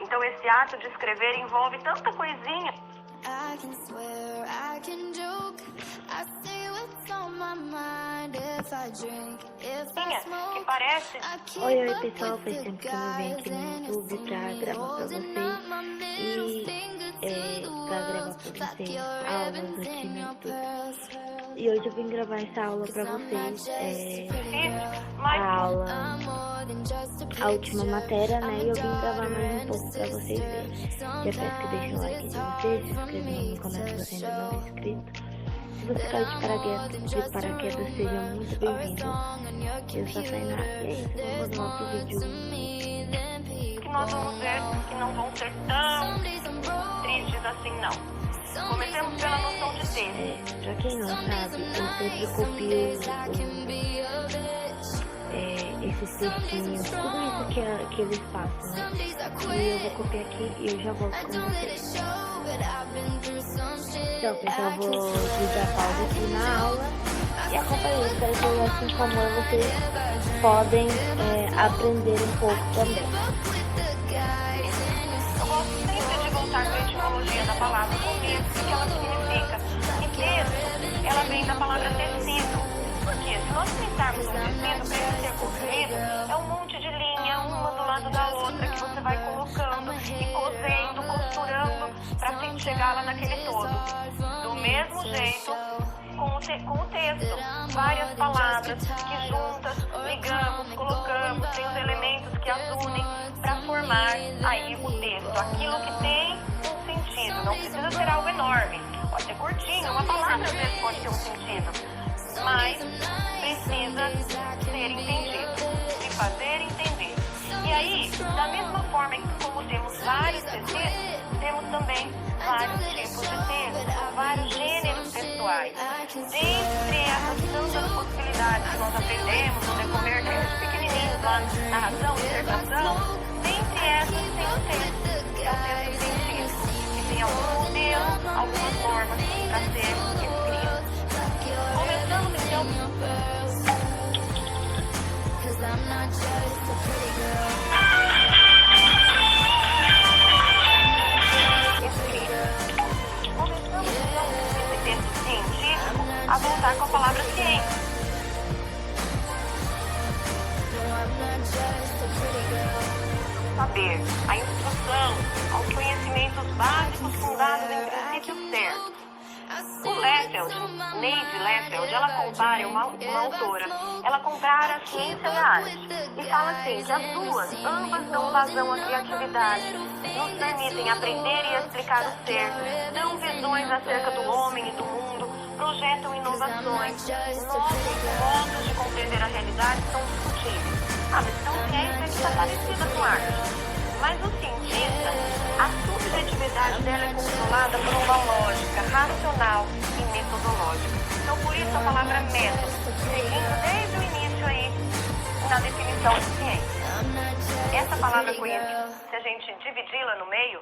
Então esse ato de escrever envolve tanta coisinha. Que parece... Oi, pessoal, faz tempo que eu não venho aqui no YouTube pra gravar pra vocês pra gravar pra vocês aulas do time YouTube. E hoje eu vim gravar essa aula pra vocês, a última matéria, né? E eu vim gravar mais um pouco pra vocês verem. Já peço que deixem o like de vocês, se inscrevam no canal se você ainda não é inscrito. Se você caiu de paraquedas, seja muito bem-vindo. Eu sou a Tainá, e é isso, vamos no outro vídeo. Que nós vamos ver que não vão ser tão tristes assim, não. Comecemos pela noção de texto. Pra quem não sabe, eu sempre copio esses textinhos, tudo isso que eles passam, né? E eu vou copiar aqui e eu já volto com vocês. Então, pessoal, vou desligar a pausa aqui na aula e acompanhar, espero que assim como eu, vocês podem aprender um pouco também. Eu gosto sempre de voltar para a etimologia da palavra contexto, o que ela significa. E texto, ela vem da palavra tecido. Por quê? Se nós pensarmos no tecido, para ele ser construído, é um monte de linha, uma do lado da outra, que você vai colocando e cosendo, costurando, para se chegar lá naquele todo. Do mesmo jeito, com o texto, várias palavras que juntas, ligamos, colocamos, tem os elementos que as unem para formar aí o texto, aquilo que tem um sentido, não precisa ser algo enorme, pode ser curtinho, uma palavra às vezes pode ter um sentido, mas precisa ser entendido, se fazer entender. E aí, da mesma forma que como temos vários tecidos, temos também vários tipos de texto, vários gêneros textuais. Dentre essas tantas possibilidades que nós aprendemos no decorrer desde pequenininhos lá, narração, dissertação, dentre essas tem o texto, é o texto científico, que tem algum modelo, algumas formas para ser escrito. Começamos então. A voltar com a palavra ciência. Saber, a instrução, aos conhecimentos básicos fundados em princípios certos. O Leffeld, Neide Leffeld, ela compara, uma autora, ela compara a ciência e a arte. E fala assim, que as duas, ambas dão vazão à criatividade, nos permitem aprender e explicar o ser, dão visões acerca do homem e do mundo, projetam inovações. Nossos modos de compreender a realidade são discutíveis. Mas então ciência que está parecida com arte. Mas o cientista, a subjetividade dela é controlada por uma lógica racional e metodológica. Então por isso a palavra método, seguindo desde o início aí na definição de ciência. Essa palavra conhecida, se a gente dividi-la no meio,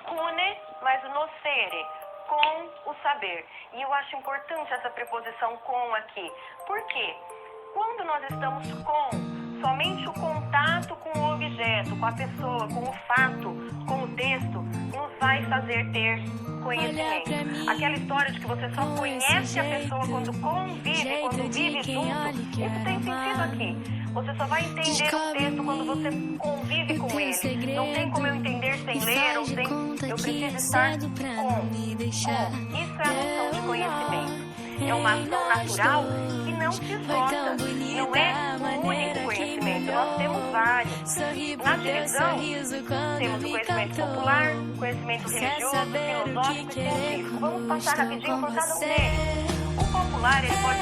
cune, mas nocere, com o saber. E eu acho importante essa preposição com aqui. Por quê? Quando nós estamos com, somente o contato com o objeto, com a pessoa, com o fato, com o texto, nos vai fazer ter conhecimento. Aquela história de que você só conhece a pessoa quando convive, quando vive junto, isso tem sentido aqui. Você só vai entender o texto quando você convive com ele. Não tem como eu entender sem ler, ou sem... eu preciso estar com. Isso é a noção de conhecimento. É uma ação natural que não se esgota. Não é um único conhecimento. Nós temos vários. Na divisão, temos o conhecimento popular, conhecimento religioso, filosófico e científico. Vamos passar rapidinho por cada um deles. O popular, ele pode...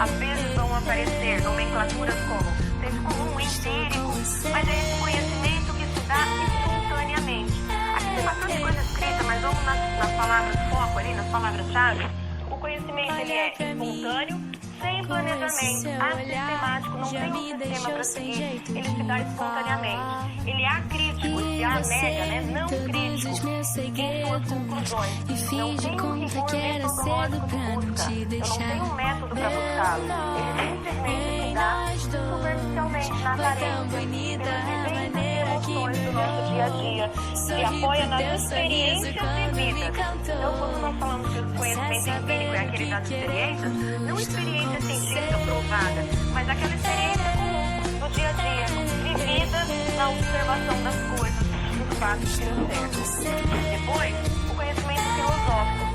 Às vezes vão aparecer nomenclaturas como senso comum, empírico, mas é esse conhecimento que se dá espontaneamente. Aqui tem bastante coisa escrita, mas vamos nas palavras foco ali, nas palavras-chave. O conhecimento, ele é espontâneo, sem planejamento, assistemático, não tem um sistema para seguir, ele se dá espontaneamente. Ele é acrítico, esse A mega, né? Não crítico, em suas conclusões. Não tem um rigor metodológico de busca, eu não tenho um método para buscá-lo. Ele simplesmente se dá superficialmente, na aparência, pelas vivências e emoções do nosso dia a dia, se apoia nas experiências vividas. Então, quando nós falamos que o conhecimento empírico é aquele das experiências, não experiência científica provada, mas aquela experiência comum do dia a dia, vivida na observação das coisas, dos fatos que nos cercam. Depois, o conhecimento filosófico.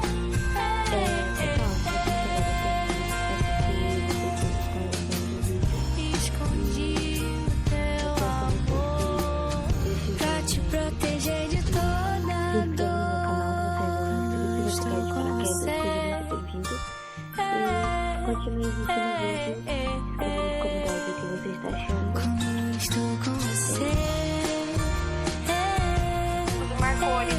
Continue assistindo o vídeo, escreva nos comentários o que você está achando. Estou com você. O Marconi,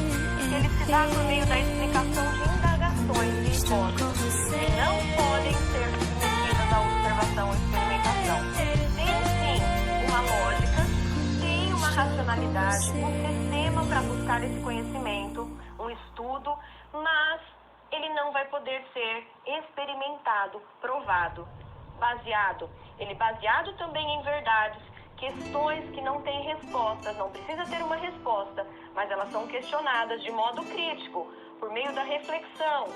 ele se dá por meio da explicação de indagações e hipóteses que não podem ser submetidas à observação ou experimentação. Tem sim uma lógica, tem uma racionalidade, um sistema para buscar esse conhecimento, um estudo, mas ele não vai poder ser experimentado, provado, baseado também em verdades, questões que não têm respostas, não precisa ter uma resposta, mas elas são questionadas de modo crítico, por meio da reflexão,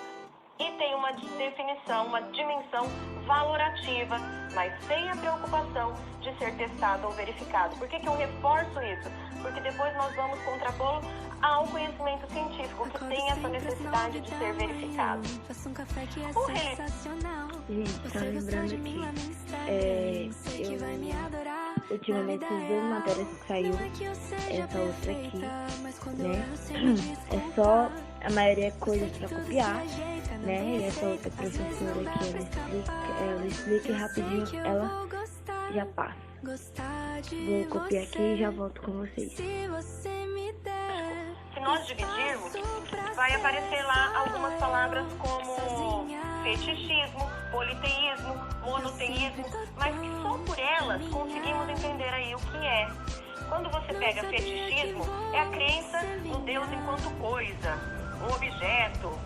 e tem uma definição, uma dimensão valorativa, mas sem a preocupação de ser testado ou verificado. Por que eu reforço isso? Porque depois nós vamos contrapô-lo ao conhecimento científico, que tem essa necessidade de ser verificado. Gente, tá lembrando que ultimamente essas duas matérias que saiu, essa outra aqui, né? É só, a maioria é coisas pra copiar, né? E essa outra professora aqui, ela explica e rapidinho ela já passa. Vou copiar aqui e já volto com vocês. Se nós dividirmos, vai aparecer lá algumas palavras como fetichismo, politeísmo, monoteísmo, mas que só por elas conseguimos entender aí o que é. Quando você pega fetichismo, é a crença no Deus enquanto coisa, um objeto.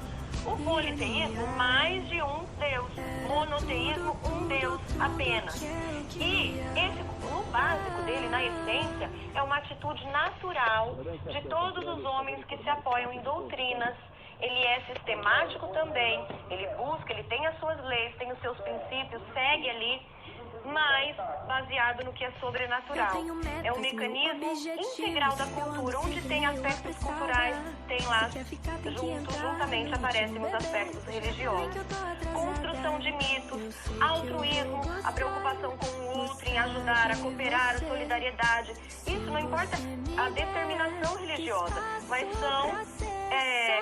O politeísmo, mais de um Deus. Monoteísmo, um Deus apenas. E no básico dele, na essência, é uma atitude natural de todos os homens que se apoiam em doutrinas. Ele é sistemático também, ele busca, ele tem as suas leis, tem os seus princípios, segue ali, mas baseado no que é sobrenatural. É um mecanismo integral da cultura, onde tem aspectos culturais, tem lá, juntamente aparecem os aspectos religiosos. Construção de mitos, altruísmo, a preocupação com o outro, em ajudar, a cooperar, a solidariedade. Isso não importa a determinação religiosa, mas são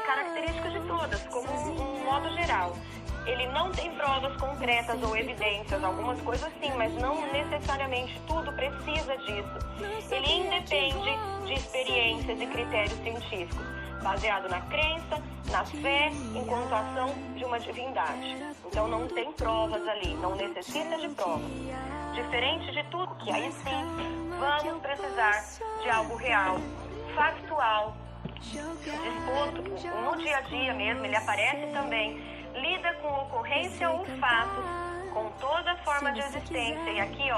características de todas, como um modo geral. Ele não tem provas concretas ou evidências, algumas coisas sim, mas não necessariamente tudo precisa disso. Ele independe de experiências e critérios científicos, baseado na crença, na fé, enquanto ação de uma divindade. Então não tem provas ali, não necessita de provas. Diferente de tudo, que aí sim vamos precisar de algo real, factual, disposto no dia a dia mesmo, ele aparece também, lida com ocorrência ou fatos, com toda forma de existência, e aqui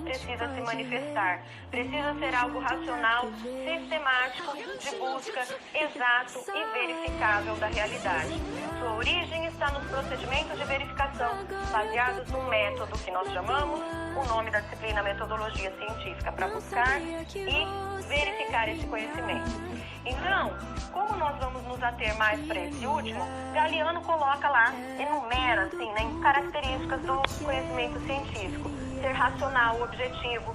precisa se manifestar, precisa ser algo racional, sistemático, de busca, exato e verificável da realidade. Sua origem está nos procedimentos de verificação, baseados num método que nós chamamos, o nome da disciplina metodologia científica, para buscar e verificar esse conhecimento. Então, como nós vamos nos ater mais para esse último, Galiano coloca lá, enumera assim, né, características do conhecimento científico. Ser racional, objetivo,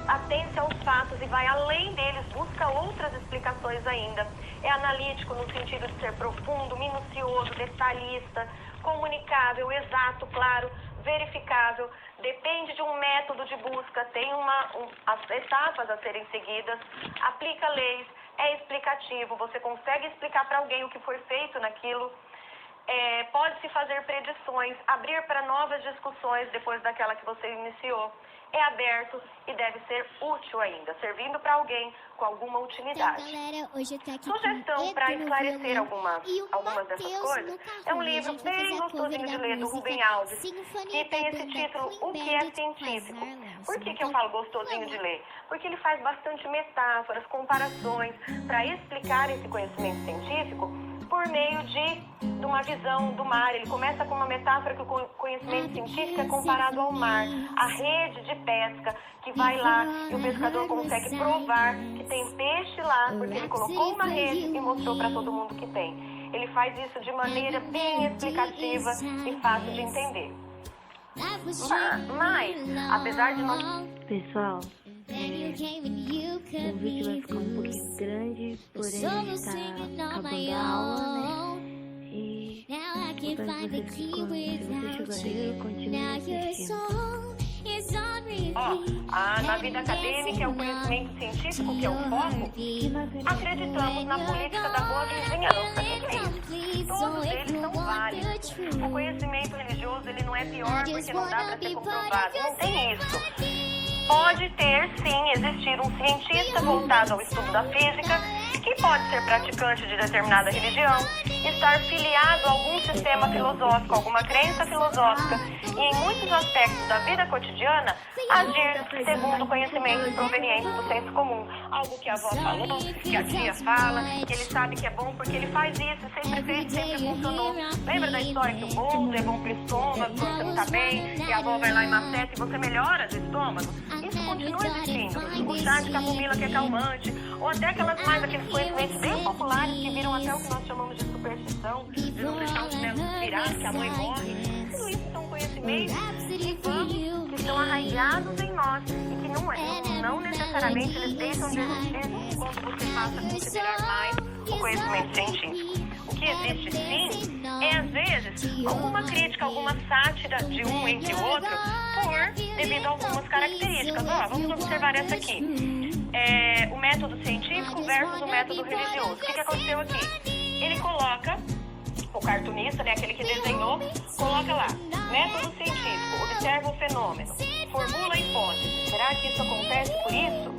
atente aos fatos e vai além deles, busca outras explicações ainda. É analítico no sentido de ser profundo, minucioso, detalhista, comunicável, exato, claro, verificável, depende de um método de busca, tem as etapas a serem seguidas, aplica leis, é explicativo, você consegue explicar para alguém o que foi feito naquilo, Pode-se fazer predições, abrir para novas discussões depois daquela que você iniciou. É aberto e deve ser útil ainda, servindo para alguém com alguma utilidade. Sugestão para esclarecer algumas dessas coisas é um livro bem gostosinho de ler, do Rubem Alves, que tem esse título, O que é Científico. Por que eu falo gostosinho de ler? Porque ele faz bastante metáforas, comparações, para explicar esse conhecimento científico por meio de uma visão do mar. Ele começa com uma metáfora que o conhecimento científico é comparado ao mar, a rede de pesca que vai lá e o pescador consegue provar que tem peixe lá, porque ele colocou uma rede e mostrou para todo mundo que tem. Ele faz isso de maneira bem explicativa e fácil de entender. Mas, apesar de não... Pessoal, o vídeo vai ficar um pouquinho grande, porém está acabando a aula, né? E espero que vocês, se você chegou até continue assistindo. Na vida acadêmica é o conhecimento científico que é o foco. Acreditamos na política da boa vizinhança. O que é isso? Todos eles são válidos. O conhecimento religioso ele não é pior porque não dá para ser comprovado. Não tem isso. Pode ter, sim, existir um cientista voltado ao estudo da física que pode ser praticante de determinada religião, estar filiado a algum sistema filosófico, alguma crença filosófica e, em muitos aspectos da vida cotidiana, agir segundo conhecimentos provenientes do senso comum. Algo que a avó falou, que a tia fala, que ele sabe que é bom porque ele faz isso, sempre fez, sempre funcionou. Lembra da história que o boldo é bom para o estômago, quando você não está bem, e a avó vai lá e maceta e você melhora do estômago? Isso continua existindo. O chá de camomila que é calmante, ou até aqueles conhecimentos bem populares que viram até o que nós chamamos de superstição, de não deixar os chinelos virar, que a mãe morre. Tudo isso são conhecimentos que estão arraigados em nós e que não necessariamente eles deixam de existir quando você passa a considerar mais o conhecimento científico. O que existe sim é, às vezes, alguma crítica, alguma sátira de um entre o outro devido a algumas características. Vamos observar essa aqui. O método científico versus o método religioso. O que aconteceu aqui? Ele coloca, o cartunista, né, aquele que desenhou, coloca lá, método científico, observa o fenômeno, formula a hipótese. Será que isso acontece por isso?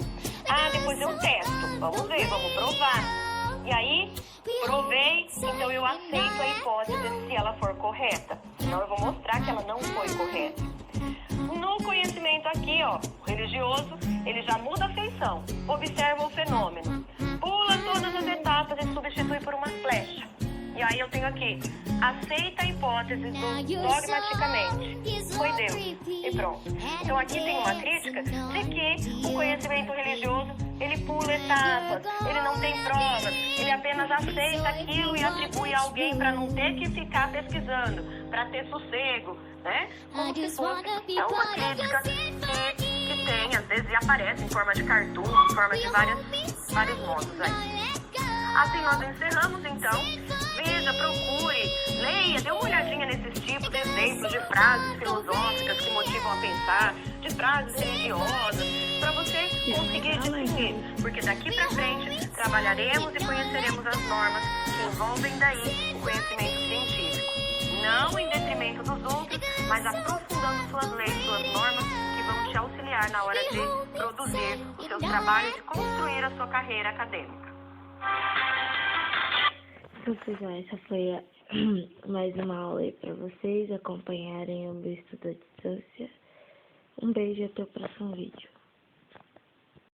Depois eu testo, vamos ver, vamos provar. E aí, provei, então eu aceito a hipótese se ela for correta. Senão eu vou mostrar que ela não foi correta. No conhecimento aqui, religioso, ele já muda a feição, observa o fenômeno, pula todas as etapas e substitui por uma flecha. E aí eu tenho aqui, aceita a hipótese dogmaticamente. Foi Deus. E pronto. Então aqui tem uma crítica de que o conhecimento religioso, ele pula etapas, ele não tem provas, ele apenas aceita aquilo e atribui a alguém para não ter que ficar pesquisando, para ter sossego, né? Como se fosse uma crítica que tem, às vezes, e aparece em forma de cartoon, em forma de vários modos aí. Assim nós encerramos, então. Veja, procure, leia, dê uma olhadinha nesses tipos de exemplos de frases filosóficas que motivam a pensar, de frases religiosas, para você conseguir distinguir. Porque daqui para frente trabalharemos e conheceremos as normas que envolvem daí o conhecimento científico. Não em detrimento dos outros, mas aprofundando suas leis, suas normas, que vão te auxiliar na hora de produzir os seus trabalhos e construir a sua carreira acadêmica. Então, pessoal, essa foi mais uma aula aí para vocês acompanharem o meu estudo à distância. Um beijo e até o próximo vídeo.